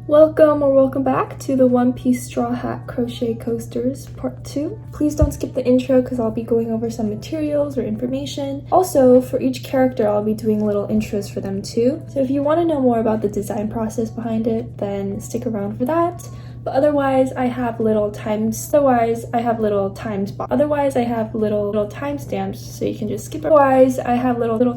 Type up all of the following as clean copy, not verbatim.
Welcome or welcome back to the One Piece Straw Hat Crochet Coasters Part 2. Please don't skip the intro because I'll be going over some materials or information. Also, for each character, I'll be doing little intros for them too. So if you want to know more about the design process behind it, then stick around for that. But otherwise, I have little timestamps, so you can just skip it. Otherwise, I have little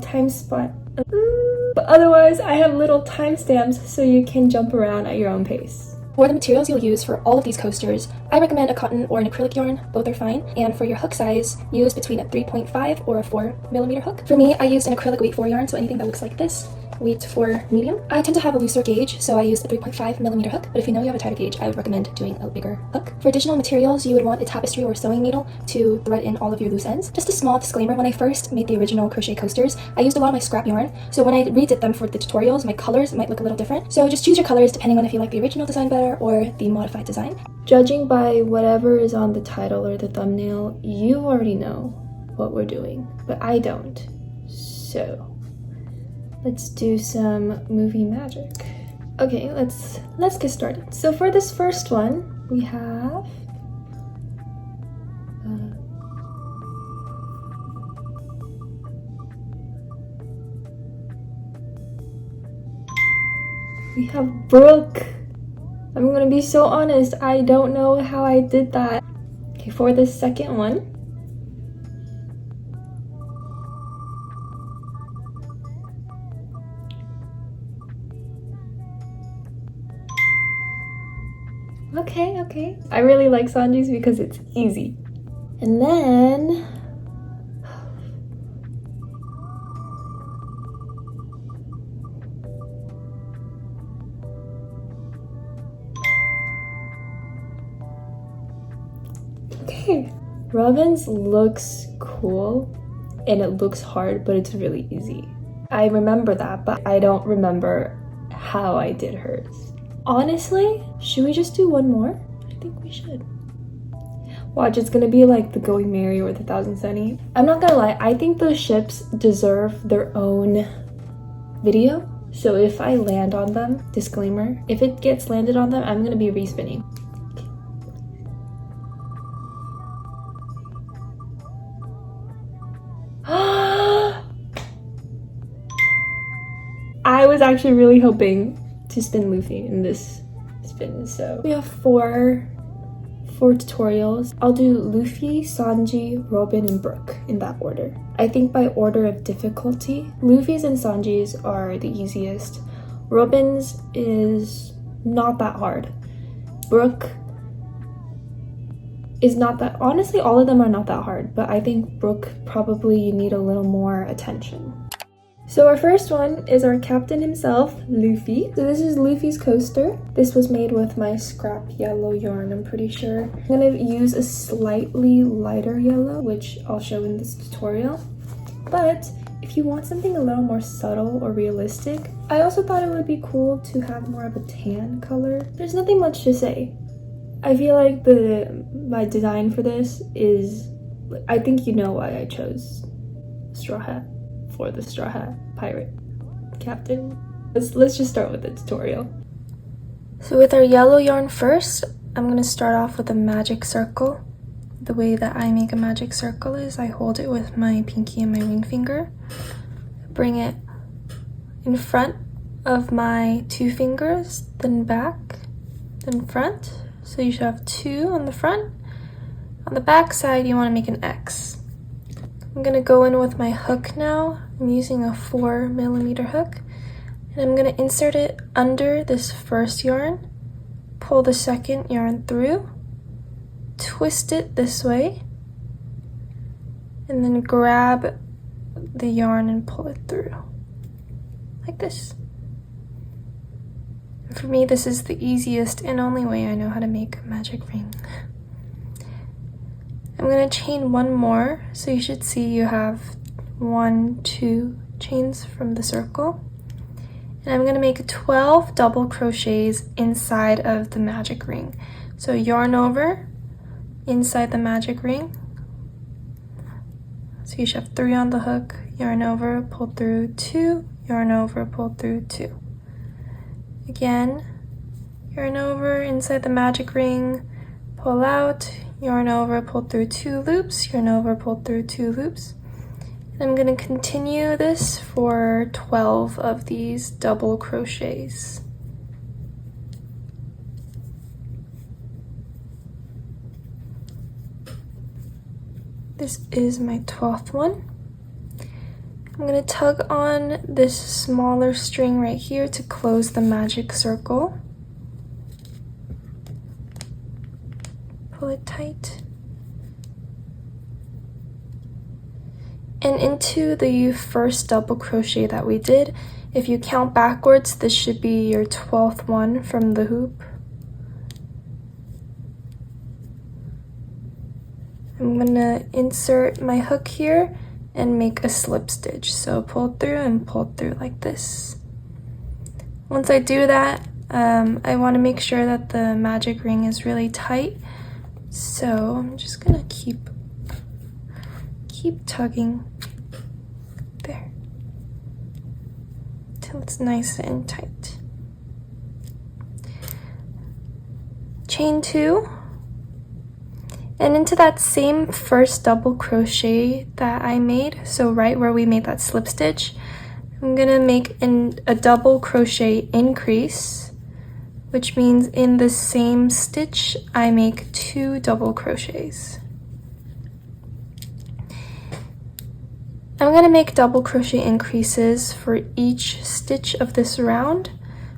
timestamps so you can jump around at your own pace. For the materials you'll use for all of these coasters, I recommend a cotton or an acrylic yarn, both are fine. And for your hook size, use between a 3.5 or a 4mm hook. For me, I used an acrylic weight 4 yarn, so anything that looks like this. Weight for medium. I tend to have a looser gauge, so I used a 3.5mm hook, but if you know you have a tighter gauge, I would recommend doing a bigger hook. For additional materials, you would want a tapestry or sewing needle to thread in all of your loose ends. Just a small disclaimer, when I first made the original crochet coasters, I used a lot of my scrap yarn, so when I redid them for the tutorials, my colors might look a little different. So just choose your colors depending on if you like the original design better or the modified design. Judging by whatever is on the title or the thumbnail, you already know what we're doing, but I don't. So let's do some movie magic. Okay, let's get started. So for this first one, we have Brook. I'm gonna be so honest, I don't know how I did that. Okay, for the second one, okay. I really like sanji's because it's easy. And then okay, Robin's looks cool and it looks hard, but it's really easy. I remember that, but I don't remember how I did hers. Honestly, should we just do one more? I think we should. Watch, it's gonna be like the Going Merry or the Thousand Sunny. I'm not gonna lie, I think those ships deserve their own video. So if I land on them, disclaimer, if it gets landed on them, I'm gonna be respinning. I was actually really hoping to spin Luffy in this spin, so we have four tutorials. I'll do Luffy, Sanji, Robin, and Brook in that order. I think by order of difficulty, Luffy's and Sanji's are the easiest. Robin's is not that hard. Brook is not that, honestly all of them are not that hard, but I think Brook probably you need a little more attention. So our first one is our captain himself, Luffy. So this is Luffy's coaster. This was made with my scrap yellow yarn, I'm pretty sure. I'm gonna use a slightly lighter yellow, which I'll show in this tutorial. But if you want something a little more subtle or realistic, I also thought it would be cool to have more of a tan color. There's nothing much to say. I feel like my design for this is, I think you know why I chose straw hat for the straw hat pirate captain. Let's just start with the tutorial. So with our yellow yarn first, I'm gonna start off with a magic circle. The way that I make a magic circle is I hold it with my pinky and my ring finger, bring it in front of my two fingers, then back, then front. So you should have two on the front. On the back side, you want to make an X. I'm gonna go in with my hook now. I'm using a 4mm hook, and I'm gonna insert it under this first yarn, pull the second yarn through, twist it this way, and then grab the yarn and pull it through, like this. And for me, this is the easiest and only way I know how to make a magic ring. I'm gonna chain one more, so you should see you have 1, 2 chains from the circle. And I'm gonna make 12 double crochets inside of the magic ring. So yarn over, inside the magic ring. So you should have 3 on the hook, yarn over, pull through 2, yarn over, pull through 2. Again, yarn over inside the magic ring, pull out, yarn over, pull through 2 loops, yarn over, pull through 2 loops. And I'm going to continue this for 12 of these double crochets. This is my 12th one. I'm going to tug on this smaller string right here to close the magic circle. Pull it tight. And into the first double crochet that we did, if you count backwards, this should be your 12th one from the hoop. I'm gonna insert my hook here and make a slip stitch. So pull through and pull through like this. Once I do that, I want to make sure that the magic ring is really tight. So I'm just gonna keep tugging there till it's nice and tight. Chain 2. And into that same first double crochet that I made, so right where we made that slip stitch, I'm gonna make a double crochet increase, which means in the same stitch I make 2 double crochets. I'm gonna make double crochet increases for each stitch of this round.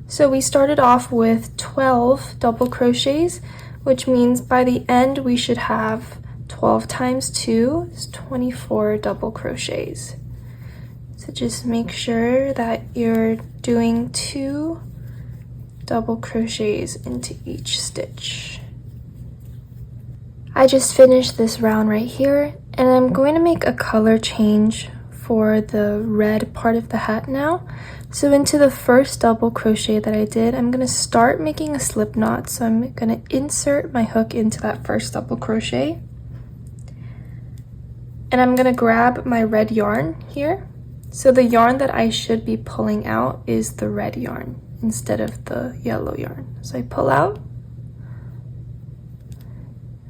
So we started off with 12 double crochets, which means by the end we should have 12 times 2 is 24 double crochets. So just make sure that you're doing 2 double crochets into each stitch. I just finished this round right here, and I'm going to make a color change for the red part of the hat now. So into the first double crochet that I did, I'm going to start making a slip knot. So I'm going to insert my hook into that first double crochet. And I'm going to grab my red yarn here. So the yarn that I should be pulling out is the red yarn instead of the yellow yarn. So I pull out.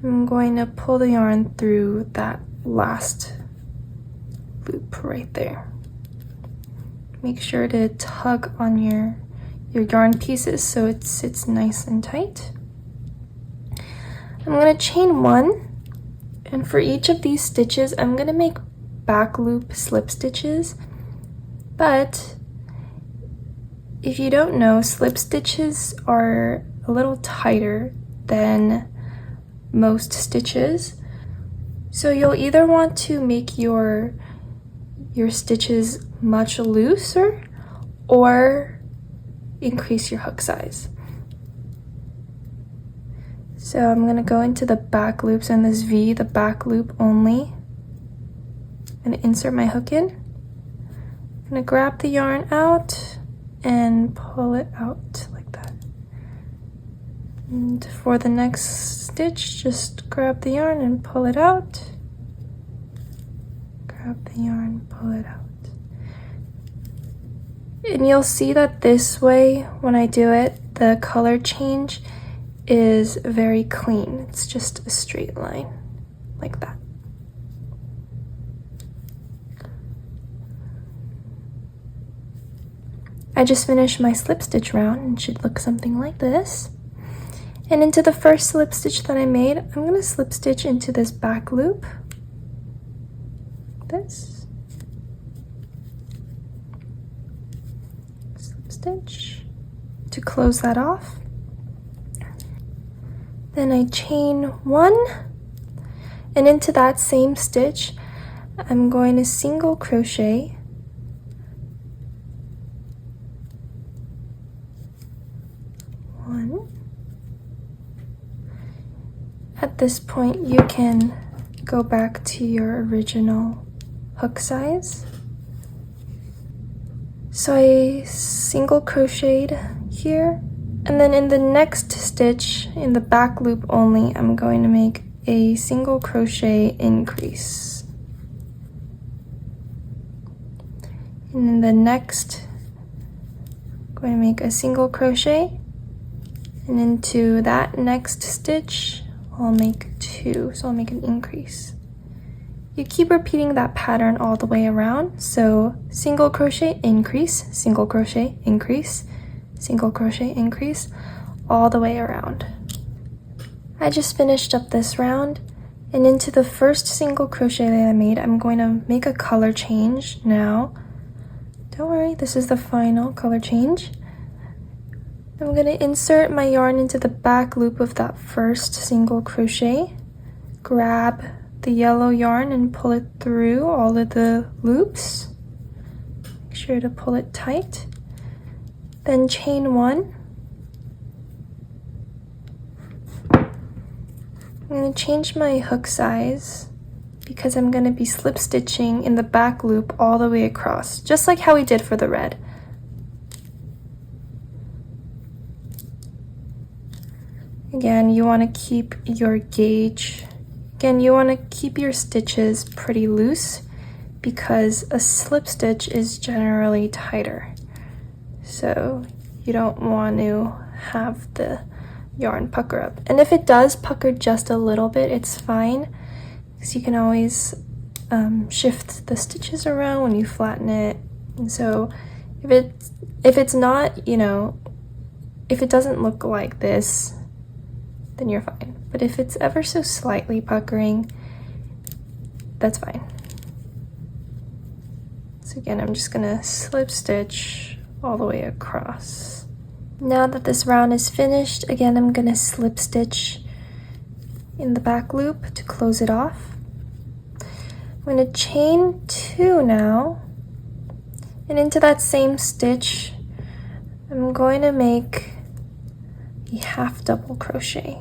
I'm going to pull the yarn through that last loop right there. Make sure to tug on your yarn pieces so it sits nice and tight. I'm going to chain 1, and for each of these stitches I'm going to make back loop slip stitches. But if you don't know, slip stitches are a little tighter than most stitches. So you'll either want to make your stitches much looser or increase your hook size. So I'm going to go into the back loops on this V, the back loop only. I'm going to insert my hook in. I'm going to grab the yarn out and pull it out like that. And for the next stitch, just grab the yarn and pull it out. Grab the yarn, pull it out. And you'll see that this way, when I do it, the color change is very clean. It's just a straight line, like that. I just finished my slip stitch round and should look something like this. And into the first slip stitch that I made, I'm going to slip stitch into this back loop. This. Slip stitch to close that off. Then I chain 1, and into that same stitch, I'm going to single crochet. At this point, you can go back to your original hook size. So I single crocheted here, and then in the next stitch, in the back loop only, I'm going to make a single crochet increase. And in the next, I'm going to make a single crochet And into that next stitch, I'll make 2, so I'll make an increase. You keep repeating that pattern all the way around. So single crochet, increase, single crochet, increase, single crochet, increase, all the way around. I just finished up this round, and into the first single crochet that I made, I'm going to make a color change now. Don't worry, this is the final color change. I'm going to insert my yarn into the back loop of that first single crochet, grab the yellow yarn and pull it through all of the loops. Make sure to pull it tight. Then chain 1. I'm going to change my hook size because I'm going to be slip stitching in the back loop all the way across, just like how we did for the red. Again, you want to keep your gauge. Again, you want to keep your stitches pretty loose because a slip stitch is generally tighter. So you don't want to have the yarn pucker up. And if it does pucker just a little bit, it's fine, because you can always shift the stitches around when you flatten it. And so if it's not, you know, if it doesn't look like this, then you're fine. But if it's ever so slightly puckering, that's fine. So again, I'm just gonna slip stitch all the way across. Now that this round is finished, again, I'm gonna slip stitch in the back loop to close it off. I'm gonna chain 2 now, and into that same stitch, I'm going to make a half double crochet.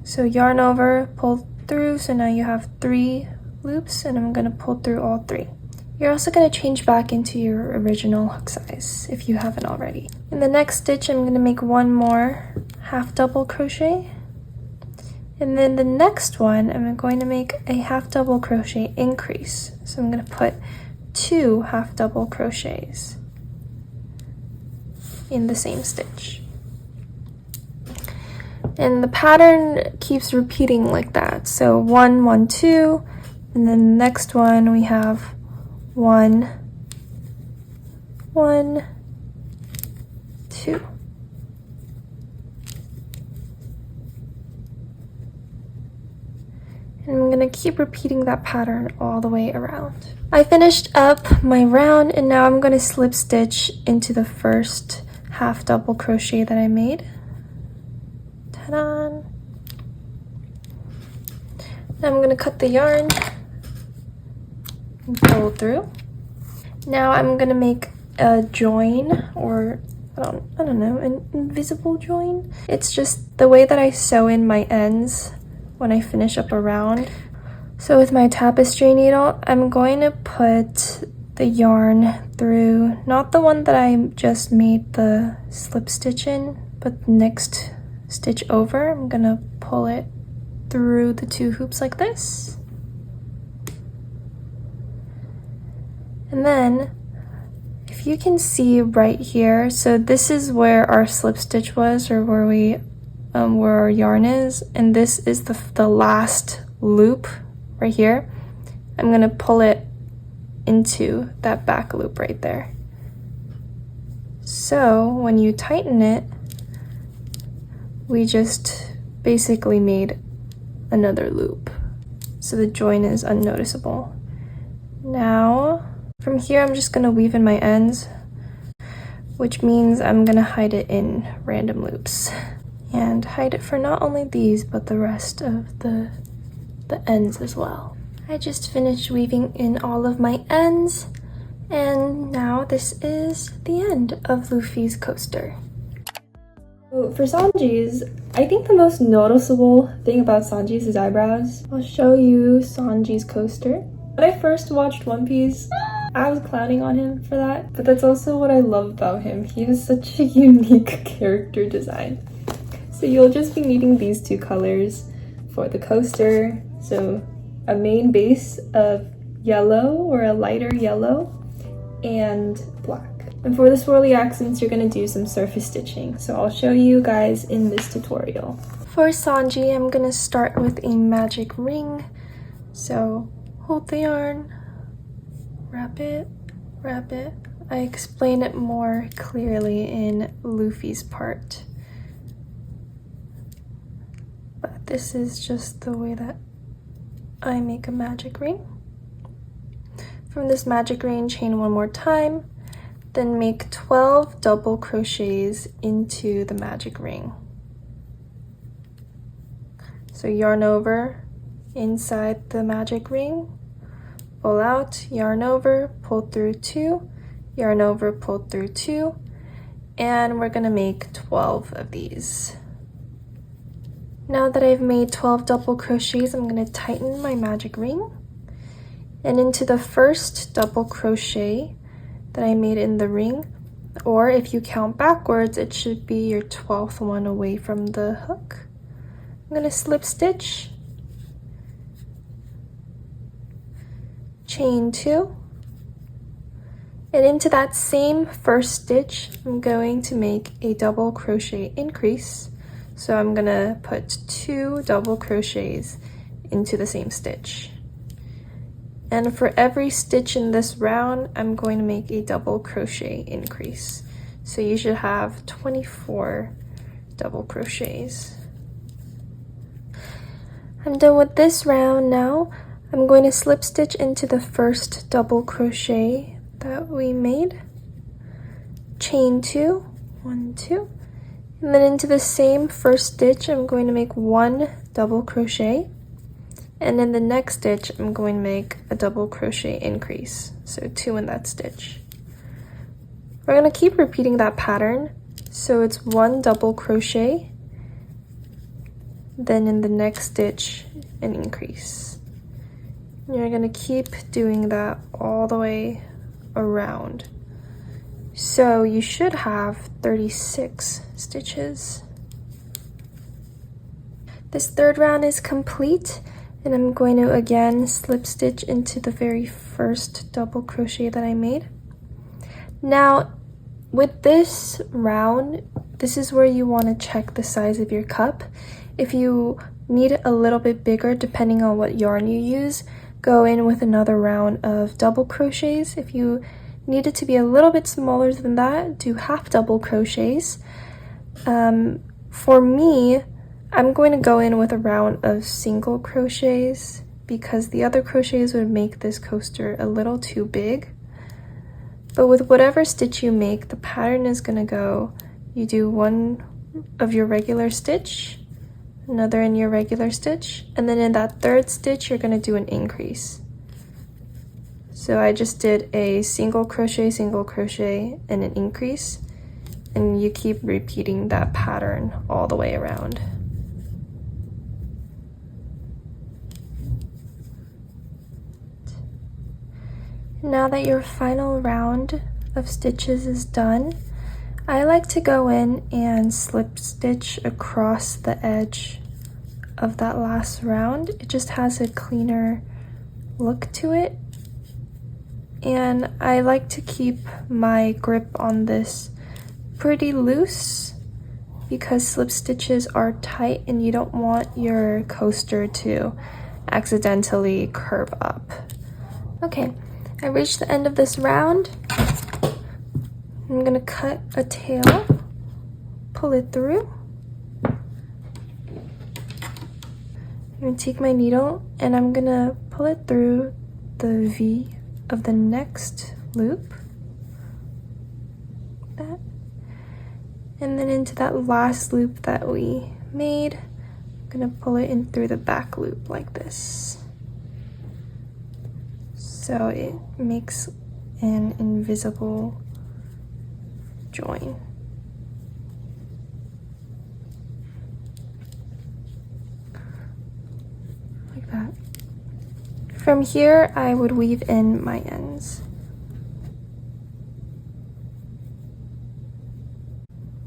So yarn over, pull through, so now you have 3 loops, and I'm gonna pull through all 3. You're also gonna change back into your original hook size if you haven't already. In the next stitch, I'm gonna make 1 more half double crochet. And then the next one, I'm going to make a half double crochet increase. So I'm gonna put 2 half double crochets in the same stitch. And the pattern keeps repeating like that. So 1, 1, 2, and then the next one we have 1, 1, 2. And I'm gonna keep repeating that pattern all the way around. I finished up my round, and now I'm gonna slip stitch into the first half double crochet that I made. Ta-da! Now I'm gonna cut the yarn and pull through. Now I'm gonna make a join, or I don't know, an invisible join. It's just the way that I sew in my ends when I finish up a round. So with my tapestry needle, I'm going to put the yarn through, not the one that I just made the slip stitch in, but the next stitch over. I'm gonna pull it through the 2 hoops like this. And then, if you can see right here, so this is where our slip stitch was, or where we where our yarn is, and this is the last loop right here. I'm gonna pull it into that back loop right there. So when you tighten it, we just basically made another loop, so the join is unnoticeable. Now from here, I'm just gonna weave in my ends, which means I'm gonna hide it in random loops, and hide it for not only these but the rest of the ends as well. I just finished weaving in all of my ends, and now this is the end of Luffy's coaster. For Sanji's, I think the most noticeable thing about Sanji's is eyebrows. I'll show you Sanji's coaster. When I first watched One Piece, I was clowning on him for that, but that's also what I love about him. He has such a unique character design. So you'll just be needing these 2 colors for the coaster. So a main base of yellow, or a lighter yellow, and black. And for the swirly accents, you're gonna do some surface stitching. So I'll show you guys in this tutorial. For sanji, I'm gonna start with a magic ring. So hold the yarn, wrap it, wrap it. I explain it more clearly in Luffy's part. But this is just the way that I make a magic ring. From this magic ring, chain one more time, then make 12 double crochets into the magic ring. So yarn over inside the magic ring, pull out, yarn over, pull through 2, yarn over, pull through 2, and we're gonna make 12 of these. Now that I've made 12 double crochets, I'm gonna tighten my magic ring, and into the first double crochet that I made in the ring, or if you count backwards, it should be your 12th one away from the hook. I'm gonna slip stitch, chain 2, and into that same first stitch, I'm going to make a double crochet increase. So I'm gonna put 2 double crochets into the same stitch. And for every stitch in this round, I'm going to make a double crochet increase. So you should have 24 double crochets. I'm done with this round now. I'm going to slip stitch into the first double crochet that we made. Chain 2, 1, 2. And then into the same first stitch, I'm going to make 1 double crochet. And in the next stitch, I'm going to make a double crochet increase. So 2 in that stitch. We're going to keep repeating that pattern. So it's 1 double crochet. Then in the next stitch, an increase. And you're going to keep doing that all the way around. So you should have 36 stitches. This third round is complete, and I'm going to again slip stitch into the very first double crochet that I made. Now, with this round, this is where you want to check the size of your cup. If you need it a little bit bigger, depending on what yarn you use, go in with another round of double crochets. If you need it to be a little bit smaller than that, do half double crochets. For me, I'm going to go in with a round of single crochets because the other crochets would make this coaster a little too big. But with whatever stitch you make, the pattern is going to go, you do one of your regular stitch, another in your regular stitch, and then in that third stitch, you're going to do an increase. So I just did a single crochet, and an increase, and you keep repeating that pattern all the way around. Now that your final round of stitches is done, I like to go in and slip stitch across the edge of that last round. It just has a cleaner look to it. And I like to keep my grip on this pretty loose because slip stitches are tight and you don't want your coaster to accidentally curve up. Okay, I reached the end of this round. I'm gonna cut a tail, pull it through. I'm gonna take my needle and I'm gonna pull it through the V of the next loop, that, and then into that last loop that we made, I'm gonna pull it in through the back loop like this. So it makes an invisible join. Like that. From here, I would weave in my ends.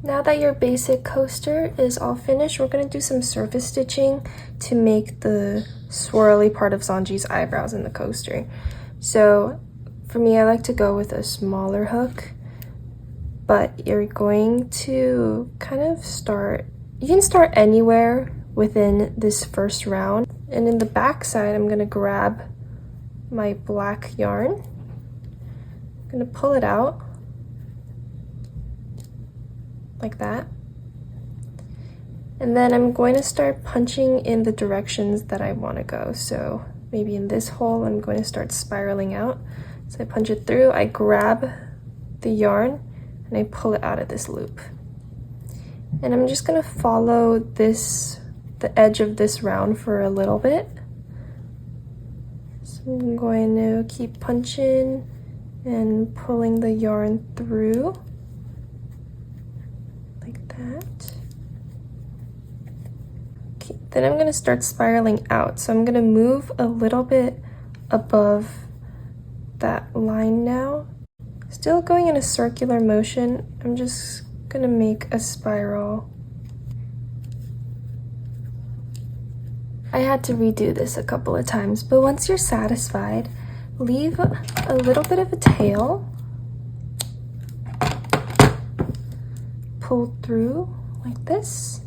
Now that your basic coaster is all finished, we're going to do some surface stitching to make the swirly part of Sanji's eyebrows in the coaster. So For me, I like to go with a smaller hook, but you're going to kind of start, you can start anywhere within this first round. And in the back side, I'm gonna grab my black yarn. I'm gonna pull it out like that. And then I'm going to start punching in the directions that I want to go. So maybe in this hole, I'm going to start spiraling out. So I punch it through, I grab the yarn, and I pull it out of this loop. And I'm just gonna follow this, the edge of this round for a little bit. So I'm going to keep punching and pulling the yarn through like that. Okay, then I'm gonna start spiraling out. So I'm gonna move a little bit above that line now. Still going in a circular motion, I'm just gonna make a spiral. I had to redo this a couple of times, but once you're satisfied, leave a little bit of a tail, pull through like this,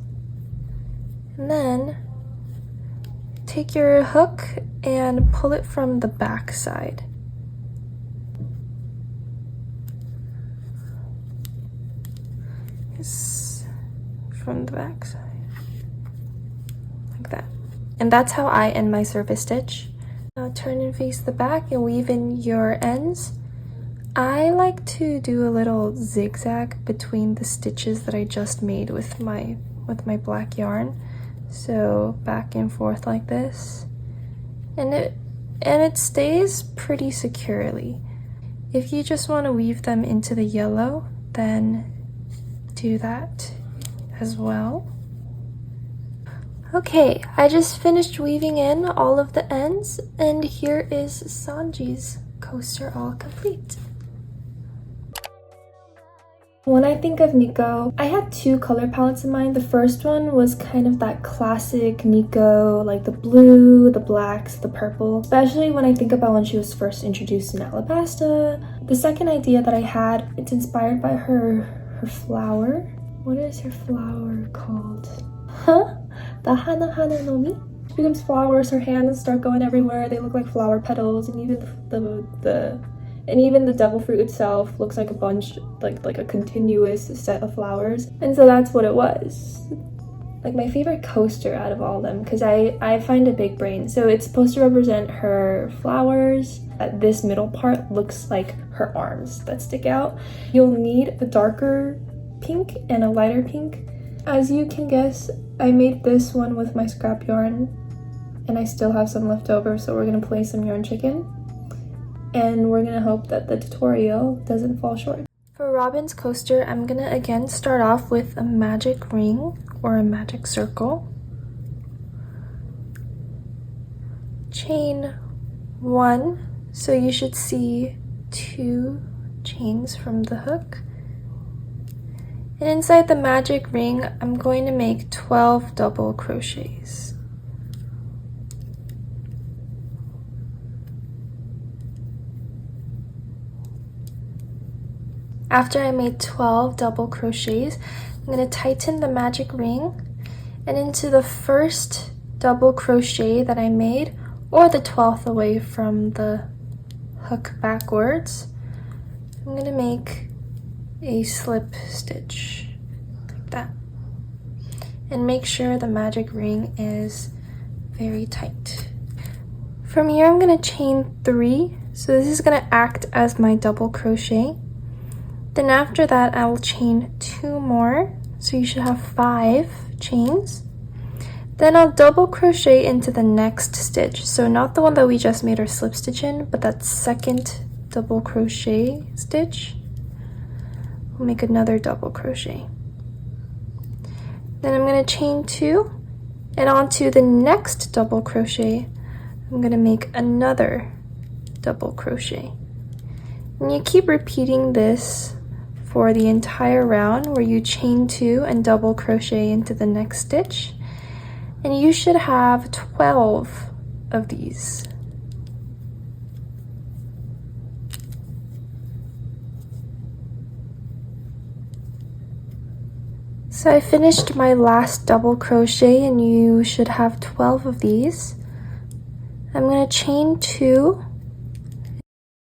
and then take your hook and pull it from the back side. From the back side like that, and that's how I end my surface stitch. Now turn and face the back and weave in your ends. I like to do a little zigzag between the stitches that I just made with my black yarn, so back and forth like this, and it stays pretty securely. If you just want to weave them into the yellow, then do that as well. Okay, I just finished weaving in all of the ends, and here is Sanji's coaster all complete. When I think of Nico, I had two color palettes in mind. The first one was kind of that classic Nico, like the blue, the blacks, the purple, especially when I think about when she was first introduced in Alabasta. The second idea that I had, it's inspired by her flower. What is her flower called? Huh? The Hana Hana no Mi? She becomes flowers, her hands start going everywhere, they look like flower petals, and even the devil fruit itself looks like a bunch, like a continuous set of flowers. And so that's what it was. Like my favorite coaster out of all of them, because I find a big brain. So it's supposed to represent her flowers. This middle part looks like her arms that stick out. You'll need a darker pink and a lighter pink. As you can guess, I made this one with my scrap yarn, and I still have some left over, so we're gonna play some yarn chicken. And we're gonna hope that the tutorial doesn't fall short. For Robin's coaster, I'm gonna again start off with a magic ring or a magic circle. Chain 1, so you should see 2 chains from the hook. And inside the magic ring, I'm going to make 12 double crochets. After I made 12 double crochets, I'm going to tighten the magic ring, and into the first double crochet that I made, or the 12th away from the hook backwards, I'm going to make a slip stitch like that, and make sure the magic ring is very tight. From here, I'm going to chain 3, so this is going to act as my double crochet. Then after that, I will chain 2 more, so you should have 5 chains. Then I'll double crochet into the next stitch, so not the one that we just made our slip stitch in, but that second double crochet stitch. We'll make another double crochet. Then I'm going to chain 2, and onto the next double crochet, I'm going to make another double crochet. And you keep repeating this for the entire round, where you chain 2 and double crochet into the next stitch, and you should have 12 of these. So I finished my last double crochet, and you should have 12 of these. I'm going to chain 2.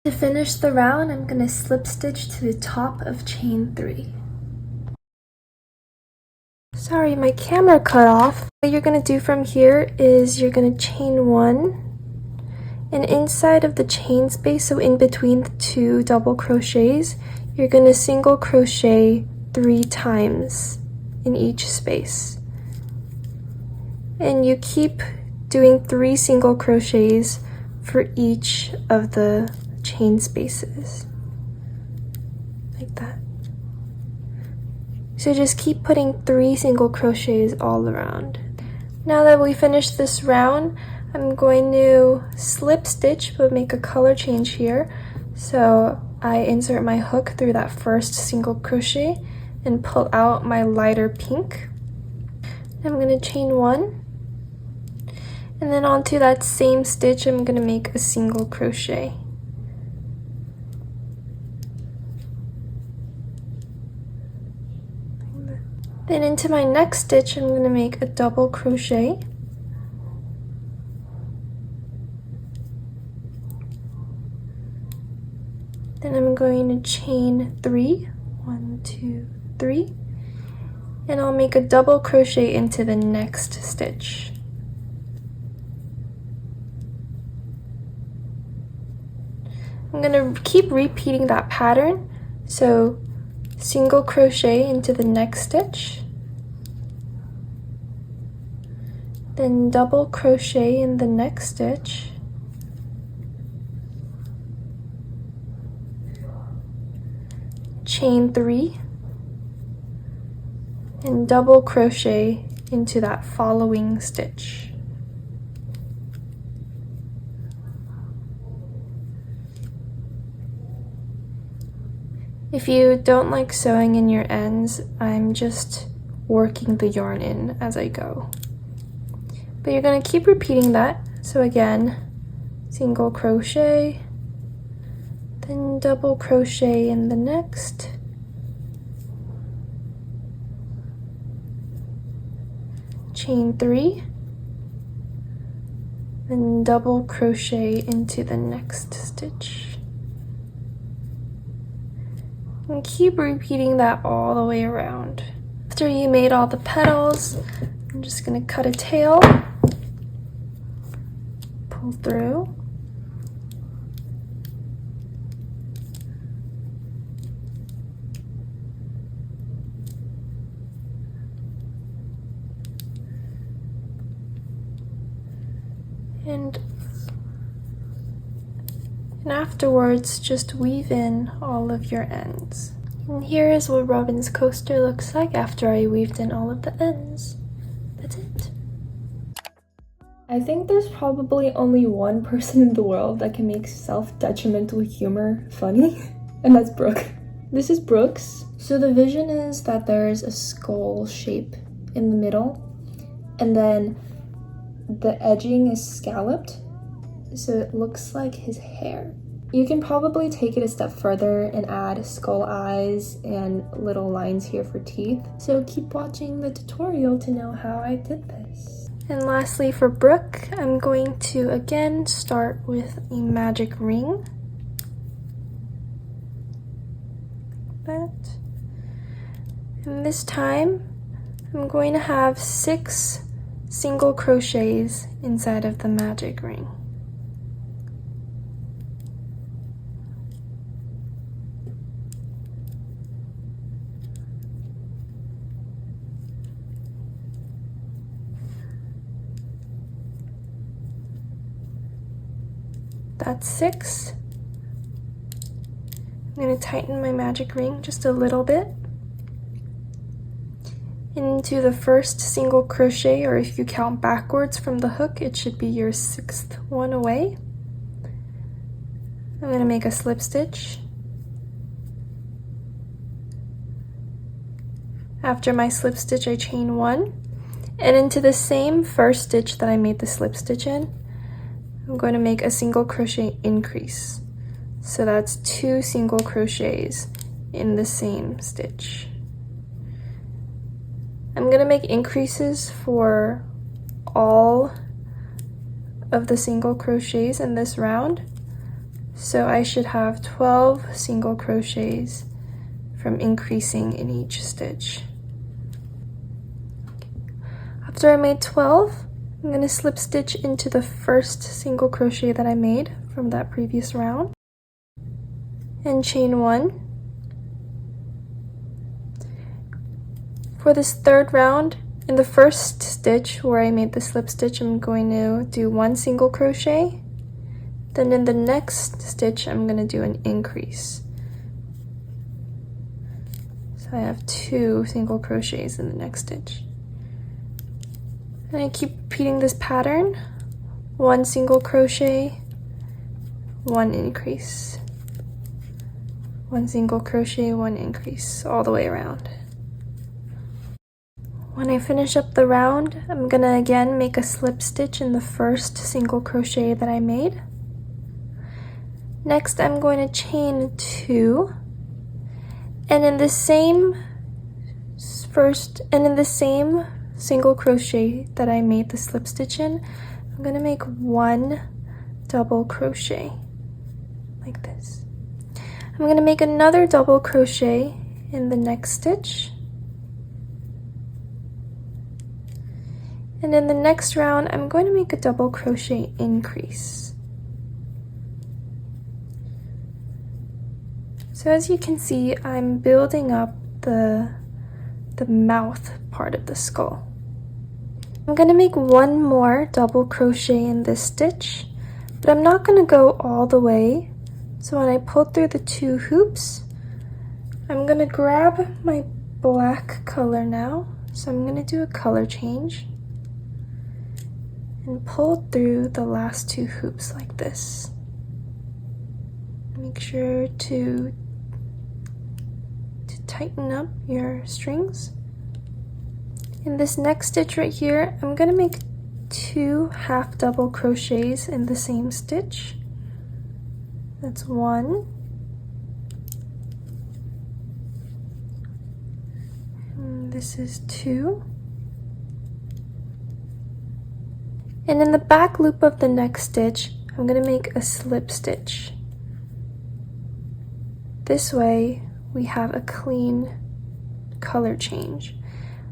To finish the round, I'm going to slip stitch to the top of chain 3. Sorry, my camera cut off. What you're going to do from here is you're going to chain 1, and inside of the chain space, so in between the 2 double crochets, you're going to single crochet 3 times in each space. And you keep doing 3 single crochets for each of the chain spaces, like that. So just keep putting 3 single crochets all around. Now that we finished this round, I'm going to slip stitch but make a color change here. So I insert my hook through that first single crochet and pull out my lighter pink. I'm going to chain 1, and then onto that same stitch I'm going to make a single crochet. Then into my next stitch I'm going to make a double crochet. Then I'm going to chain 3, 1, 2, 3, and I'll make a double crochet into the next stitch. I'm going to keep repeating that pattern, so single crochet into the next stitch, then double crochet in the next stitch, chain 3, and double crochet into that following stitch. If you don't like sewing in your ends, I'm just working the yarn in as I go. But you're going to keep repeating that. So again, single crochet, then double crochet in the next, chain 3, then double crochet into the next stitch. And keep repeating that all the way around. After you made all the petals, I'm just going to cut a tail, pull through, and afterwards just weave in all of your ends. And here is what Robin's coaster looks like after I weaved in all of the ends. That's it. I think there's probably only one person in the world that can make self-detrimental humor funny, and that's Brooke. This is Brooke's. So the vision is that there's a skull shape in the middle, and then the edging is scalloped, so it looks like his hair. You can probably take it a step further and add skull eyes and little lines here for teeth. So keep watching the tutorial to know how I did this. And lastly for Brooke, I'm going to again start with a magic ring. Like that. And this time, I'm going to have 6 single crochets inside of the magic ring. That's 6. I'm going to tighten my magic ring just a little bit. Into the first single crochet, or if you count backwards from the hook, it should be your 6th one away. I'm going to make a slip stitch. After my slip stitch, I chain 1, and into the same first stitch that I made the slip stitch in, I'm going to make a single crochet increase. So that's 2 single crochets in the same stitch. I'm gonna make increases for all of the single crochets in this round. So I should have 12 single crochets from increasing in each stitch. After I made 12, I'm gonna slip stitch into the first single crochet that I made from that previous round and chain 1. For this third round, in the first stitch where I made the slip stitch, I'm going to do 1 single crochet. Then in the next stitch, I'm going to do an increase. So I have 2 single crochets in the next stitch. And I keep repeating this pattern. 1 single crochet, 1 increase. 1 single crochet, 1 increase, all the way around. When I finish up the round, I'm gonna again make a slip stitch in the first single crochet that I made. Next, I'm going to chain 2, and in the same single crochet that I made the slip stitch in, I'm gonna make 1 double crochet like this. I'm gonna make another double crochet in the next stitch. And in the next round, I'm going to make a double crochet increase. So as you can see, I'm building up the mouth part of the skull. I'm going to make 1 more double crochet in this stitch, but I'm not going to go all the way. So when I pull through the 2 hoops, I'm going to grab my black color now. So I'm going to do a color change and pull through the last 2 hoops like this. Make sure to tighten up your strings. In this next stitch right here, I'm going to make 2 half double crochets in the same stitch. That's 1. And this is 2. And in the back loop of the next stitch, I'm going to make a slip stitch. This way, we have a clean color change.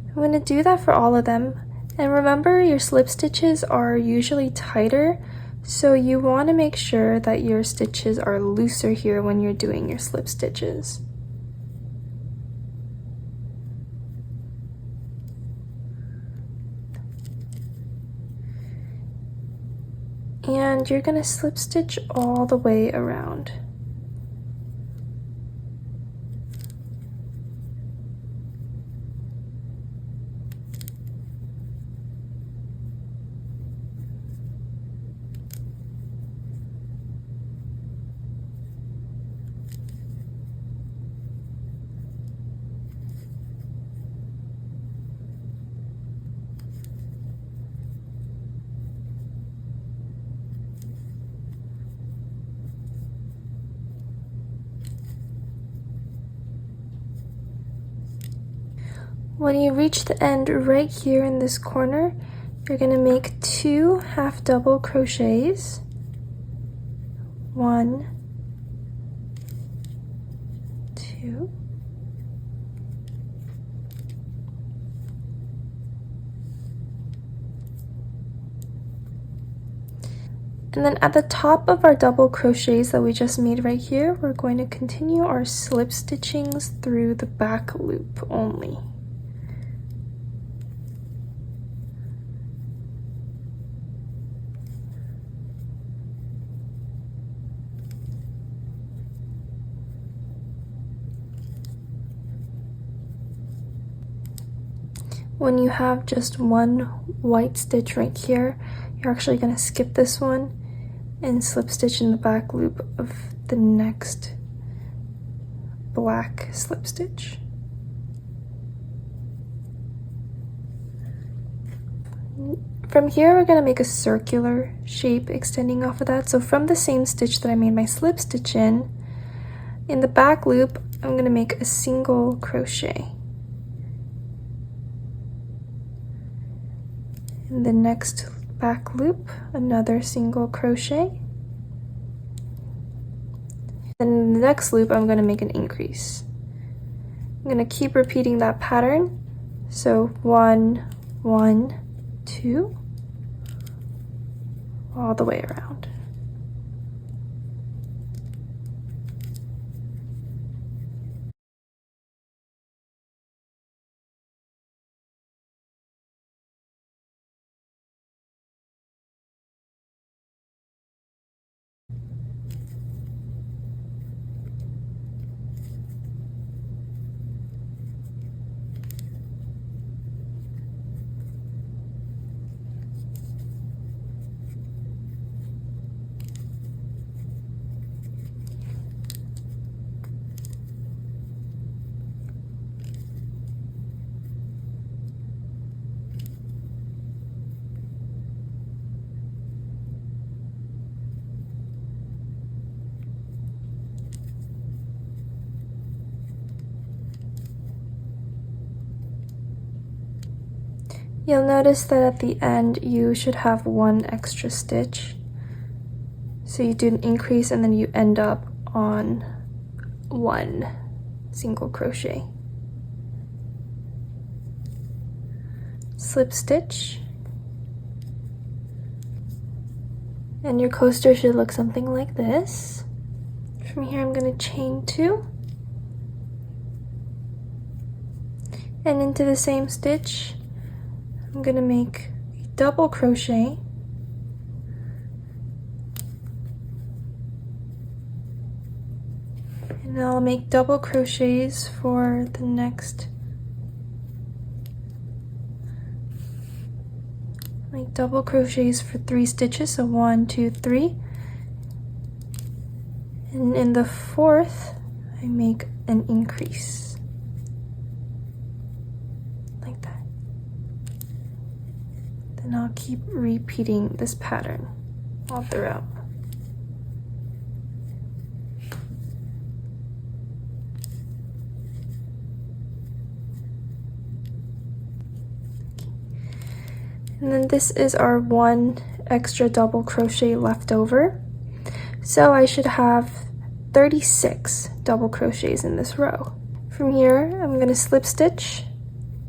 I'm going to do that for all of them. And remember, your slip stitches are usually tighter, so you want to make sure that your stitches are looser here when you're doing your slip stitches. And you're going to slip stitch all the way around. When you reach the end right here in this corner, you're going to make 2 half double crochets. 1, 2. And then at the top of our double crochets that we just made right here, we're going to continue our slip stitchings through the back loop only. When you have just 1 white stitch right here, you're actually going to skip this one and slip stitch in the back loop of the next black slip stitch. From here, we're going to make a circular shape extending off of that. So from the same stitch that I made my slip stitch in the back loop, I'm going to make a single crochet. In the next back loop, another single crochet. Then in the next loop, I'm going to make an increase. I'm going to keep repeating that pattern. So 1, 1, 2, all the way around. You'll notice that at the end you should have one extra stitch. So you do an increase and then you end up on one single crochet. Slip stitch. And your coaster should look something like this. From here I'm going to chain 2. And into the same stitch, I'm going to make a double crochet. And I'll make double crochets for the next. Make double crochets for 3 stitches, so 1, 2, 3. And in the 4th, I make an increase. And I'll keep repeating this pattern all throughout. And then this is our one extra double crochet left over. So I should have 36 double crochets in this row. From here, I'm going to slip stitch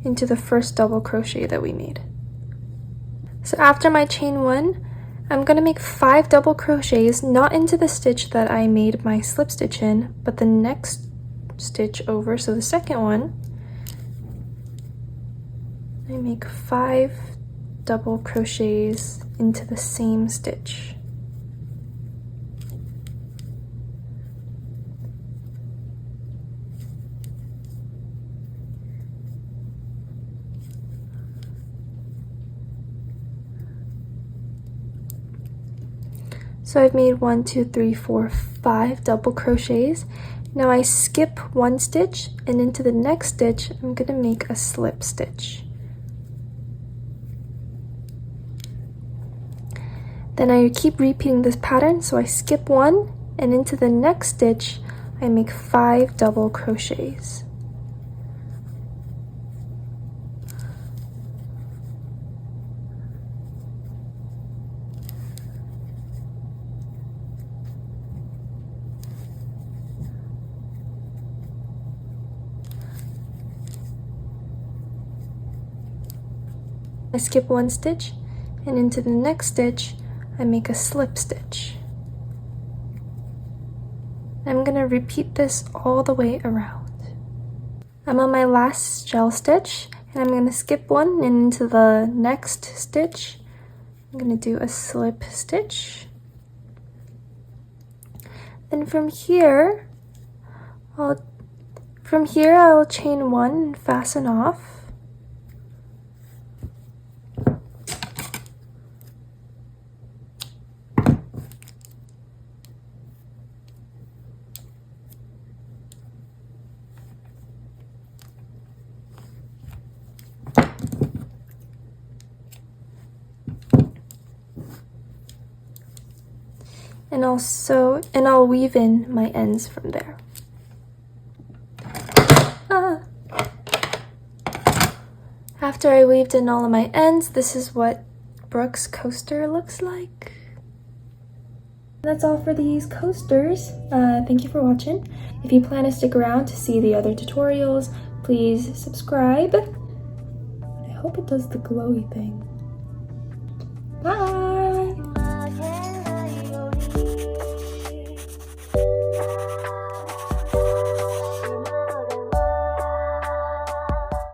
into the first double crochet that we made. So after my chain 1, I'm going to make 5 double crochets, not into the stitch that I made my slip stitch in, but the next stitch over, so the second one. I make 5 double crochets into the same stitch. So I've made 1, 2, 3, 4, 5 double crochets. Now I skip one stitch, and into the next stitch, I'm going to make a slip stitch. Then I keep repeating this pattern, so I skip one, and into the next stitch, I make 5 double crochets. I skip one stitch, and into the next stitch, I make a slip stitch. I'm going to repeat this all the way around. I'm on my last shell stitch, and I'm going to skip one, and into the next stitch, I'm going to do a slip stitch. Then from here, I'll chain 1 and fasten off. And I'll weave in my ends from there. After I weaved in all of my ends, this is what Brook's coaster looks like. That's all for these coasters. Thank you for watching. If you plan to stick around to see the other tutorials, please subscribe. I hope it does the glowy thing. Bye!